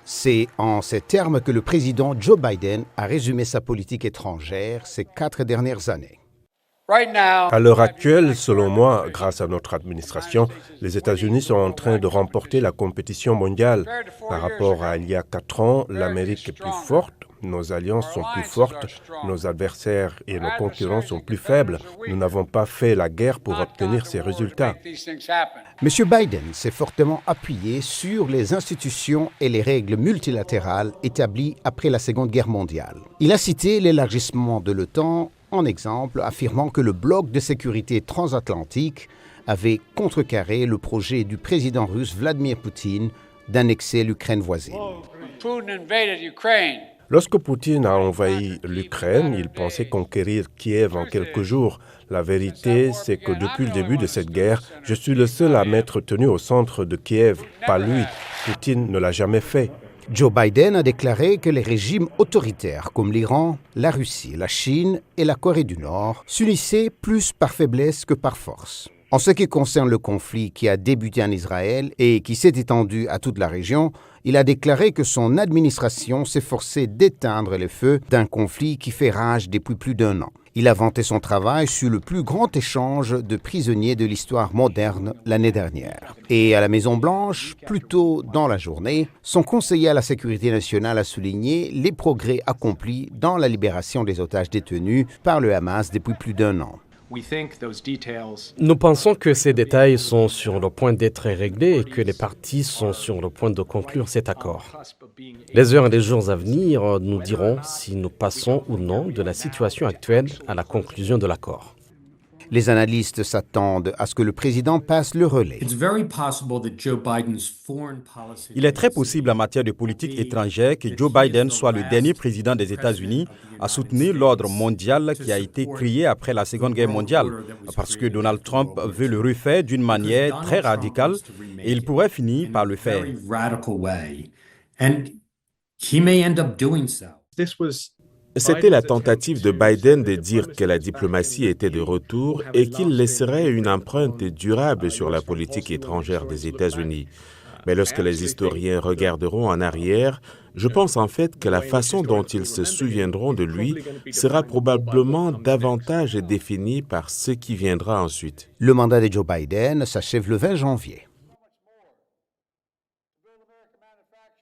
C'est en ces termes que le président Joe Biden a résumé sa politique étrangère ces 4 dernières années. À l'heure actuelle, selon moi, grâce à notre administration, les États-Unis sont en train de remporter la compétition mondiale. Par rapport à il y a 4 ans, l'Amérique est plus forte, nos alliances sont plus fortes, nos adversaires et nos concurrents sont plus faibles. Nous n'avons pas fait la guerre pour obtenir ces résultats. M. Biden s'est fortement appuyé sur les institutions et les règles multilatérales établies après la Seconde Guerre mondiale. Il a cité l'élargissement de l'OTAN en exemple, affirmant que le bloc de sécurité transatlantique avait contrecarré le projet du président russe Vladimir Poutine d'annexer l'Ukraine voisine. Lorsque Poutine a envahi l'Ukraine, il pensait conquérir Kiev en quelques jours. La vérité, c'est que depuis le début de cette guerre, je suis le seul à m'être tenu au centre de Kiev, pas lui. Poutine ne l'a jamais fait. Joe Biden a déclaré que les régimes autoritaires comme l'Iran, la Russie, la Chine et la Corée du Nord s'unissaient plus par faiblesse que par force. En ce qui concerne le conflit qui a débuté en Israël et qui s'est étendu à toute la région, il a déclaré que son administration s'efforçait d'éteindre les feux d'un conflit qui fait rage depuis plus d'1 an. Il a vanté son travail sur le plus grand échange de prisonniers de l'histoire moderne l'année dernière. Et à la Maison-Blanche, plus tôt dans la journée, son conseiller à la sécurité nationale a souligné les progrès accomplis dans la libération des otages détenus par le Hamas depuis plus d'1 an. Nous pensons que ces détails sont sur le point d'être réglés et que les parties sont sur le point de conclure cet accord. Les heures et les jours à venir nous diront si nous passons ou non de la situation actuelle à la conclusion de l'accord. Les analystes s'attendent à ce que le président passe le relais. Il est très possible en matière de politique étrangère que Joe Biden soit le dernier président des États-Unis à soutenir l'ordre mondial qui a été créé après la Seconde Guerre mondiale, parce que Donald Trump veut le refaire d'une manière très radicale et il pourrait finir par le faire. C'était la tentative de Biden de dire que la diplomatie était de retour et qu'il laisserait une empreinte durable sur la politique étrangère des États-Unis. Mais lorsque les historiens regarderont en arrière, je pense en fait que la façon dont ils se souviendront de lui sera probablement davantage définie par ce qui viendra ensuite. Le mandat de Joe Biden s'achève le 20 janvier.